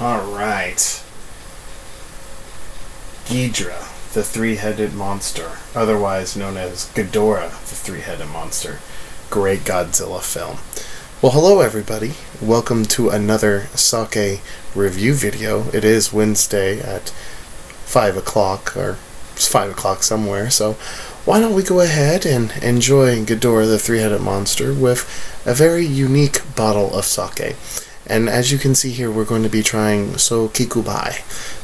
Alright. Ghidra, the three-headed monster, otherwise known as Ghidorah, the three-headed monster. Great Godzilla film. Well, hello everybody. Welcome to another sake review video. It is Wednesday at 5 o'clock, or it's 5 o'clock somewhere, so why don't we go ahead and enjoy Ghidorah, the three-headed monster, with a very unique bottle of sake. And as you can see here, we're going to be trying Sho Chiku Bai.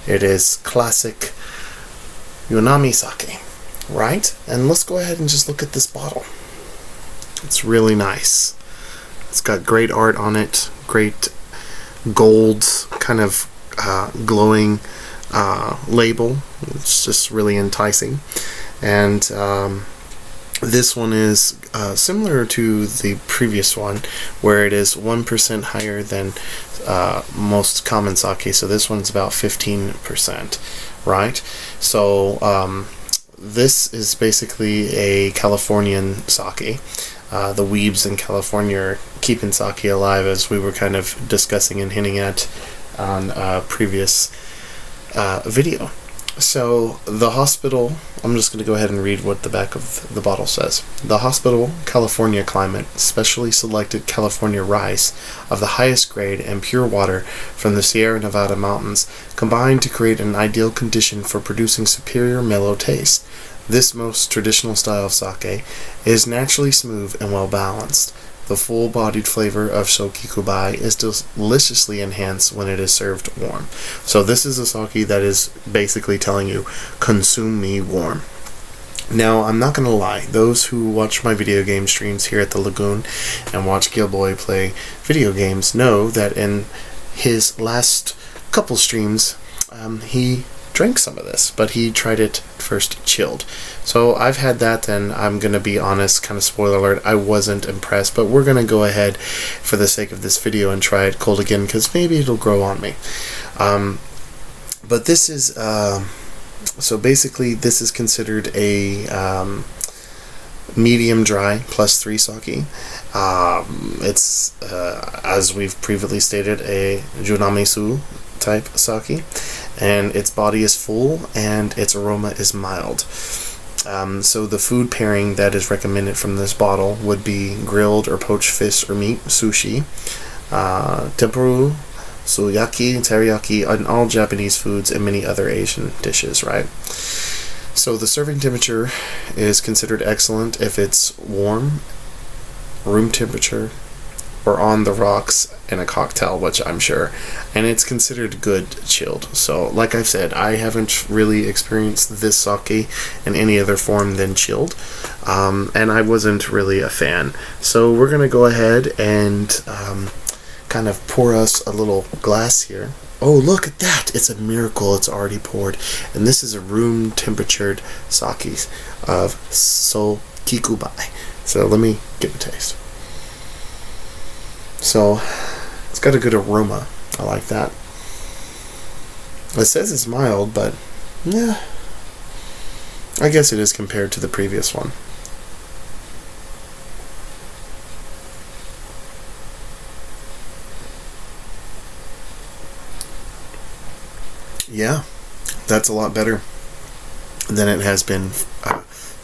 It is classic Yonami sake, right? And let's go ahead and just look at this bottle. It's really nice. It's got great art on it, great gold kind of glowing label. It's just really enticing. And this one is similar to the previous one, where it is 1% higher than most common sake. So this one's about 15%, right? So this is basically a Californian sake. The weebs in California are keeping sake alive, as we were kind of discussing and hinting at on a previous video. So the hospital, I'm just going to go ahead and read what the back of the bottle says. The hospital, California climate, specially selected California rice of the highest grade and pure water from the Sierra Nevada mountains combined to create an ideal condition for producing superior mellow taste. This most traditional style of sake is naturally smooth and well balanced. The full-bodied flavor of Sho Chiku Bai is deliciously enhanced when it is served warm. So this is a sake that is basically telling you, consume me warm. Now, I'm not going to lie, those who watch my video game streams here at the Lagoon and watch Gill-boy play video games know that in his last couple streams, he drank some of this, but he tried it first chilled. So I've had that, and I'm going to be honest, kind of spoiler alert, I wasn't impressed, but we're going to go ahead for the sake of this video and try it cold again, because maybe it'll grow on me. But this is, so basically this is considered a medium dry +3 sake. It's, as we've previously stated, a Junamisu type sake, and its body is full and its aroma is mild. So the food pairing that is recommended from this bottle would be grilled or poached fish or meat, sushi, tempuru, suyaki, teriyaki, and all Japanese foods and many other Asian dishes, right? So the serving temperature is considered excellent if it's warm, room temperature, or on the rocks in a cocktail, which I'm sure, and it's considered good chilled. So like I've said, I haven't really experienced this sake in any other form than chilled, and I wasn't really a fan. So we're gonna go ahead and kind of pour us a little glass here. Oh, look at that! It's a miracle, it's already poured. And this is a room temperatured sake of Sho Chiku Bai. So let me give it a taste. So, it's got a good aroma. I like that. It says it's mild, but yeah, I guess it is compared to the previous one. Yeah, that's a lot better than it has been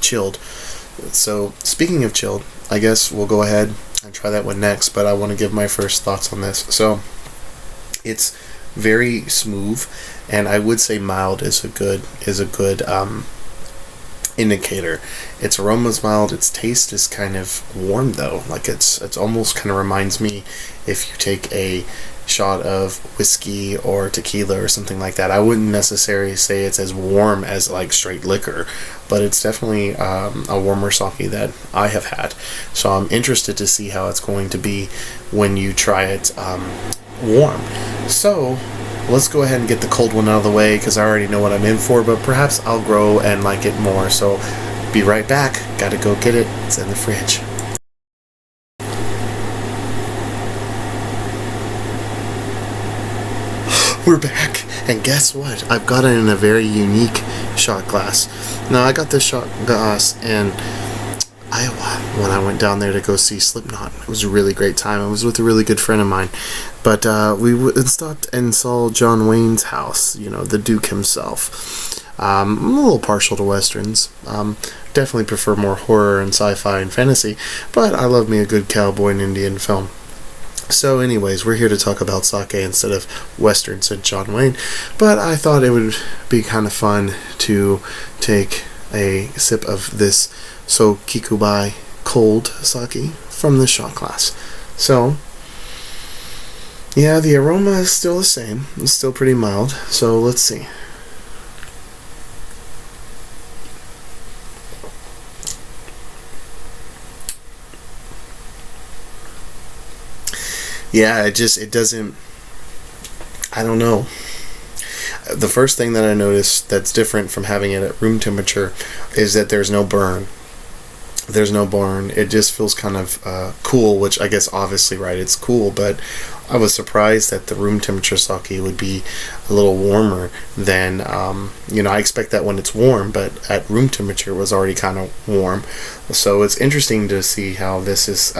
chilled. So, speaking of chilled, I guess we'll go ahead and try that one next, but I want to give my first thoughts on this. So it's very smooth, and I would say mild is a good indicator. Its aroma is mild, its taste is kind of warm though. Like it's almost kind of reminds me if you take a shot of whiskey or tequila or something like that. I wouldn't necessarily say it's as warm as like straight liquor, but it's definitely a warmer sake that I have had. So I'm interested to see how it's going to be when you try it warm. So let's go ahead and get the cold one out of the way, because I already know what I'm in for, but perhaps I'll grow and like it more. So be right back. Gotta go get it. It's in the fridge. We're back, and guess what? I've got it in a very unique shot glass. Now, I got this shot glass in Iowa, when I went down there to go see Slipknot. It was a really great time. I was with a really good friend of mine. But we stopped and saw John Wayne's house, the Duke himself. I'm a little partial to westerns. Definitely prefer more horror and sci-fi and fantasy, but I love me a good cowboy and Indian film. So anyways, we're here to talk about sake instead of westerns and John Wayne, but I thought it would be kind of fun to take a sip of this Sho Chiku Bai cold sake from the shot glass. So, yeah, the aroma is still the same. It's still pretty mild, so let's see. Yeah, it doesn't, I don't know. The first thing that I noticed that's different from having it at room temperature is that there's no burn. There's no burn. It just feels kind of cool, which I guess obviously, right, it's cool, but I was surprised that the room temperature sake would be a little warmer than, I expect that when it's warm, but at room temperature it was already kind of warm. So it's interesting to see how this is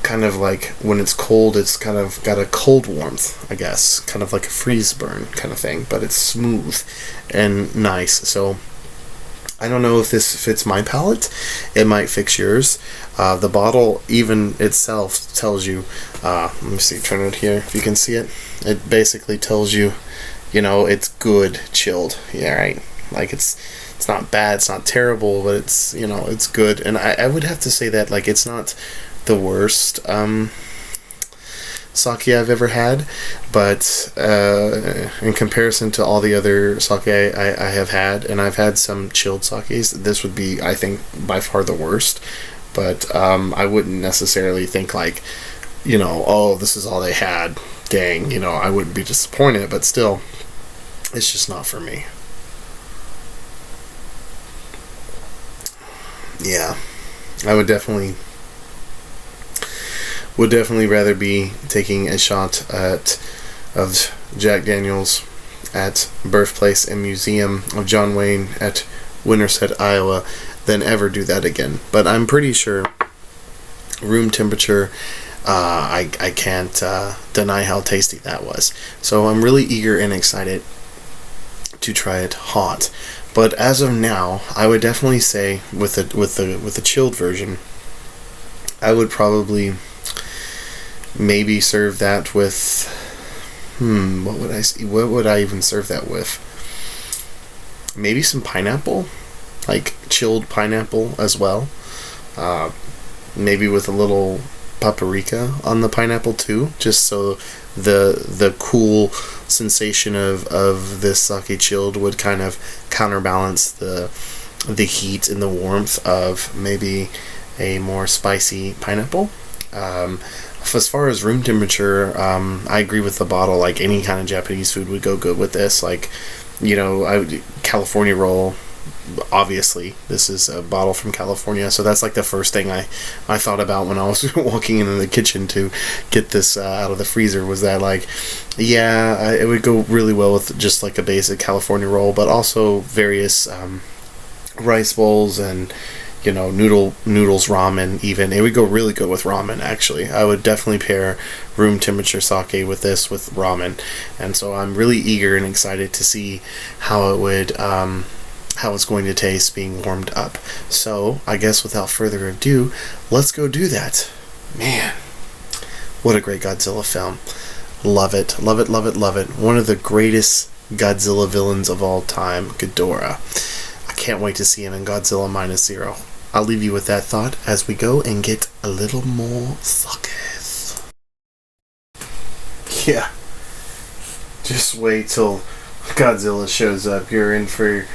kind of like when it's cold, it's kind of got a cold warmth, I guess, kind of like a freeze burn kind of thing, but it's smooth and nice. So I don't know if this fits my palate. It might fix yours. The bottle even itself tells you, let me see, turn it here if you can see it. It basically tells you, it's good chilled. Yeah, right. Like it's not bad, it's not terrible, but it's, it's good. And I would have to say that, like, it's not the worst sake I've ever had, but in comparison to all the other sake I have had, and I've had some chilled sakes, this would be, I think, by far the worst. But I wouldn't necessarily think like, oh, this is all they had, dang, I wouldn't be disappointed, but still, it's just not for me. Yeah, I would definitely rather be taking a shot of Jack Daniels at Birthplace and Museum of John Wayne at Winterset, Iowa, than ever do that again. But I'm pretty sure room temperature, I can't deny how tasty that was. So I'm really eager and excited to try it hot. But as of now, I would definitely say with the chilled version, I would probably maybe serve that with what would I even serve that with? Maybe some pineapple, like chilled pineapple as well. Maybe with a little paprika on the pineapple too, just so the cool sensation of this sake chilled would kind of counterbalance the heat and the warmth of maybe a more spicy pineapple. As far as room temperature, I agree with the bottle. Like any kind of Japanese food would go good with this. Like, California roll. Obviously, this is a bottle from California, so that's like the first thing I thought about when I was walking into the kitchen to get this out of the freezer. Was that like, yeah, it would go really well with just like a basic California roll, but also various rice bowls and noodles, ramen even. It would go really good with ramen, actually. I would definitely pair room temperature sake with this with ramen. And so I'm really eager and excited to see how it would, how it's going to taste being warmed up. So I guess without further ado, let's go do that. Man, what a great Godzilla film. Love it, love it, love it, love it. One of the greatest Godzilla villains of all time, Ghidorah. I can't wait to see him in Godzilla Minus Zero. I'll leave you with that thought as we go and get a little more sakes. Yeah. Just wait till Godzilla shows up. You're in for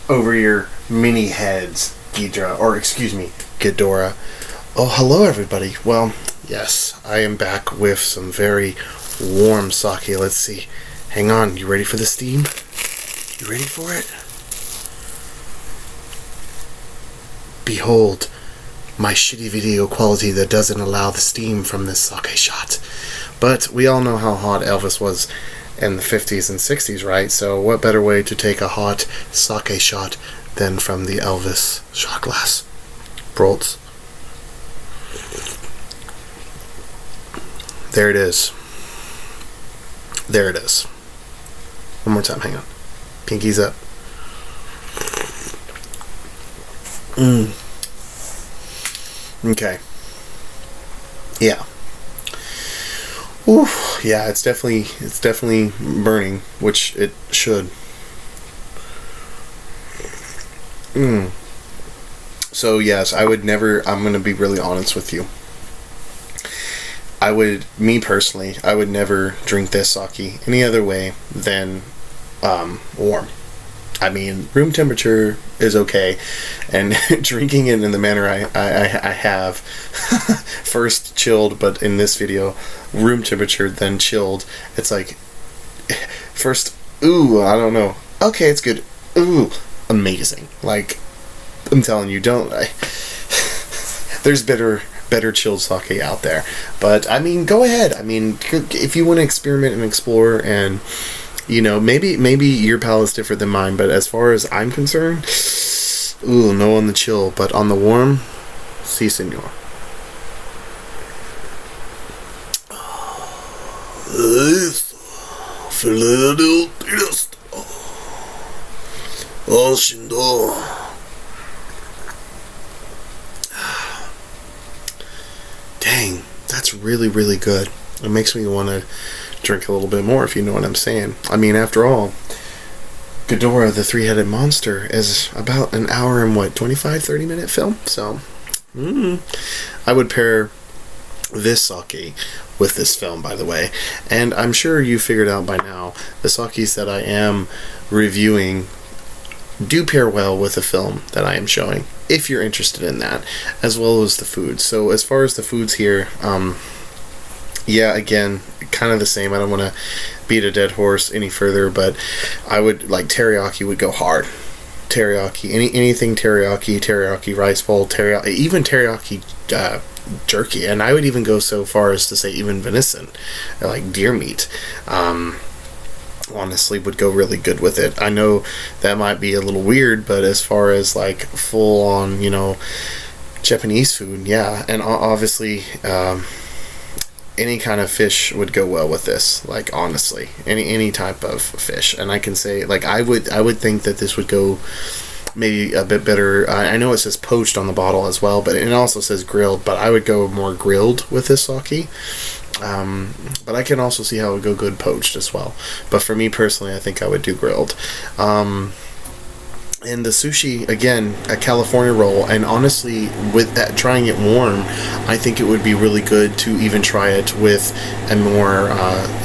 over your mini heads, Ghidorah. Oh, hello everybody. Well, yes, I am back with some very warm sake. Let's see. Hang on, you ready for the steam? You ready for it? Behold, my shitty video quality that doesn't allow the steam from this sake shot. But we all know how hot Elvis was in the 50s and 60s, right? So what better way to take a hot sake shot than from the Elvis shot glass? Brolts, There it is. There it is. One more time, hang on. Pinkies up. Okay. Yeah. Ooh, yeah, it's definitely burning, which it should. So yes, I would never, I'm going to be really honest with you. Me personally, I would never drink this sake any other way than warm. I mean, room temperature is okay, and drinking it in the manner I have, first chilled, but in this video, room temperature, then chilled, it's like, first, ooh, I don't know, okay, it's good, ooh, amazing, like, I'm telling you, there's better chilled sake out there, but, I mean, go ahead, I mean, if you want to experiment and explore, and you know, maybe your palate's different than mine, but as far as I'm concerned, ooh, no on the chill, but on the warm, si senor. Dang, that's really, really good. It makes me want to drink a little bit more, if you know what I'm saying. I mean, after all, Ghidorah, the three-headed monster, is about an hour and 25-30 minute film. So, I would pair this sake with this film, by the way. And I'm sure you figured out by now, the sakes that I am reviewing do pair well with the film that I am showing, if you're interested in that, as well as the food. So, as far as the foods here, yeah, again, kind of the same. I don't want to beat a dead horse any further, but I would, like, teriyaki would go hard. Teriyaki, anything teriyaki rice bowl, teriyaki, even teriyaki jerky, and I would even go so far as to say even venison, like deer meat, honestly would go really good with it. I know that might be a little weird, but as far as, like, full on, you know, Japanese food, yeah, and obviously, any kind of fish would go well with this, like, honestly, any type of fish. And I can say, like, I would think that this would go maybe a bit better. I know it says poached on the bottle as well, but it also says grilled, but I would go more grilled with this sake. But I can also see how it would go good poached as well. But for me personally, I think I would do grilled. And the sushi, again, a California roll, and honestly, with that, trying it warm, I think it would be really good to even try it with a more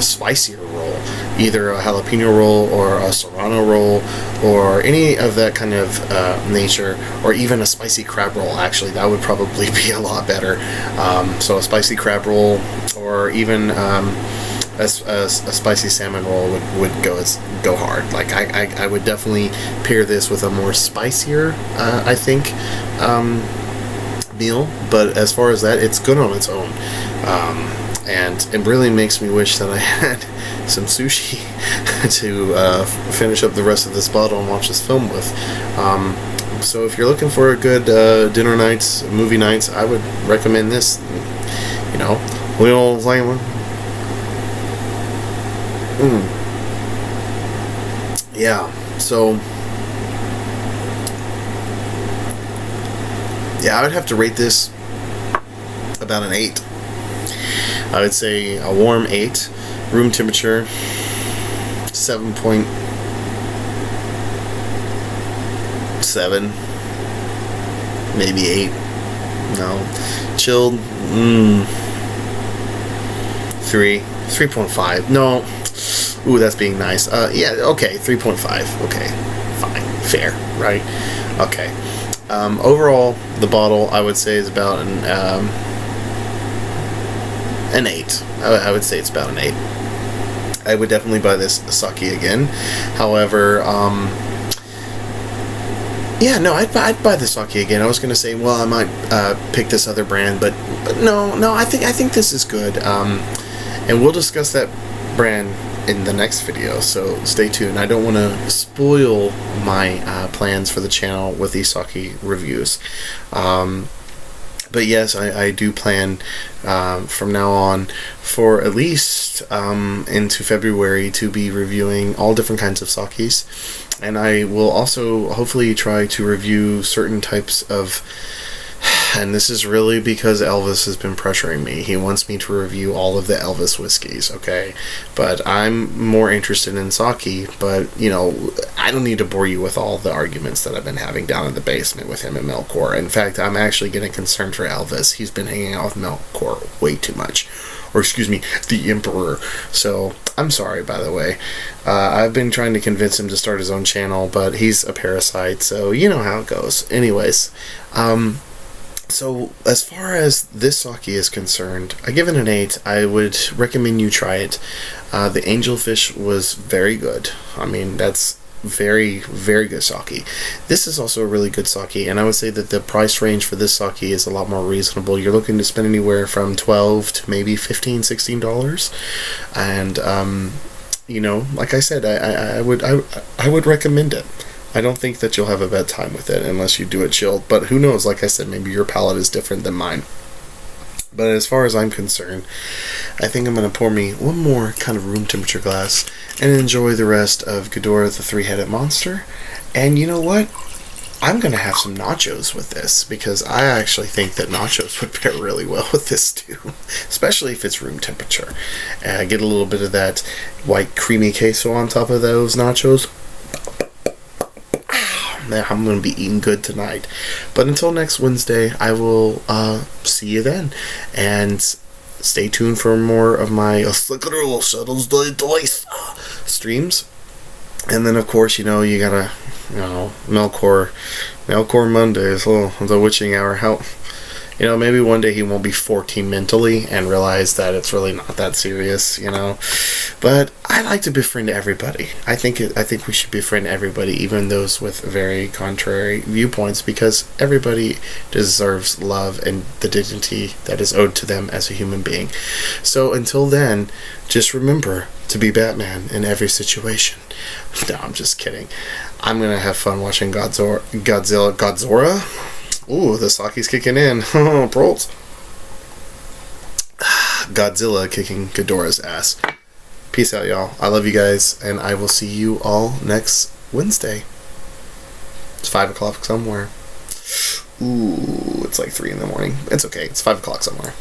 spicier roll, either a jalapeno roll or a serrano roll, or any of that kind of nature, or even a spicy crab roll. Actually, that would probably be a lot better. So a spicy crab roll, or even a spicy salmon roll would go hard. Like, I would definitely pair this with a more spicier, I think, meal. But as far as that, it's good on its own. And it really makes me wish that I had some sushi to finish up the rest of this bottle and watch this film with. So if you're looking for a good dinner nights, movie nights, I would recommend this. You know, we all like. Yeah, so yeah, I would have to rate this about an 8. I would say a warm 8, room temperature 7.7, maybe 8. No, chilled 3.5. No. Ooh, that's being nice. Yeah, okay, 3.5. Okay, fine, fair, right? Okay. Overall, the bottle, I would say, is about an 8. I would say it's about an 8. I would definitely buy this sake again. However, yeah, no, I'd buy the sake again. I was gonna say, well, I might pick this other brand, but no, I think this is good. And we'll discuss that brand in the next video, so stay tuned. I don't want to spoil my plans for the channel with these sake reviews. But yes, I do plan from now on for at least into February to be reviewing all different kinds of sakes. And I will also hopefully try to review certain types of... And this is really because Elvis has been pressuring me. He wants me to review all of the Elvis whiskeys, okay? But I'm more interested in sake, but, you know, I don't need to bore you with all the arguments that I've been having down in the basement with him and Melkor. In fact, I'm actually getting concerned for Elvis. He's been hanging out with Melkor way too much. Or, excuse me, the Emperor. So, I'm sorry, by the way. I've been trying to convince him to start his own channel, but he's a parasite, so you know how it goes. Anyways, so, as far as this sake is concerned, I give it an 8. I would recommend you try it. The angelfish was very good. I mean, that's very, very good sake. This is also a really good sake, and I would say that the price range for this sake is a lot more reasonable. You're looking to spend anywhere from $12 to maybe $15, $16. And, you know, like I said, I would recommend it. I don't think that you'll have a bad time with it unless you do it chilled. But who knows, like I said, maybe your palate is different than mine. But as far as I'm concerned, I think I'm going to pour me one more kind of room temperature glass and enjoy the rest of Ghidorah the Three-Headed Monster. And you know what? I'm going to have some nachos with this because I actually think that nachos would pair really well with this too, especially if it's room temperature. Get a little bit of that white creamy queso on top of those nachos. I'm going to be eating good tonight. But until next Wednesday, I will see you then. And stay tuned for more of my streams. And then, of course, you know, you gotta, you know, Melkor Mondays, the witching hour. How, you know, maybe one day he won't be 14 mentally and realize that it's really not that serious, you know. But I like to befriend everybody. I think we should befriend everybody, even those with very contrary viewpoints, because everybody deserves love and the dignity that is owed to them as a human being. So until then, just remember to be Batman in every situation. No, I'm just kidding. I'm gonna have fun watching Godzilla. Ooh, the sake's kicking in. Proles. Godzilla kicking Ghidorah's ass. Peace out, y'all. I love you guys, and I will see you all next Wednesday. It's 5 o'clock somewhere. Ooh, it's like 3 in the morning. It's okay. It's 5 o'clock somewhere.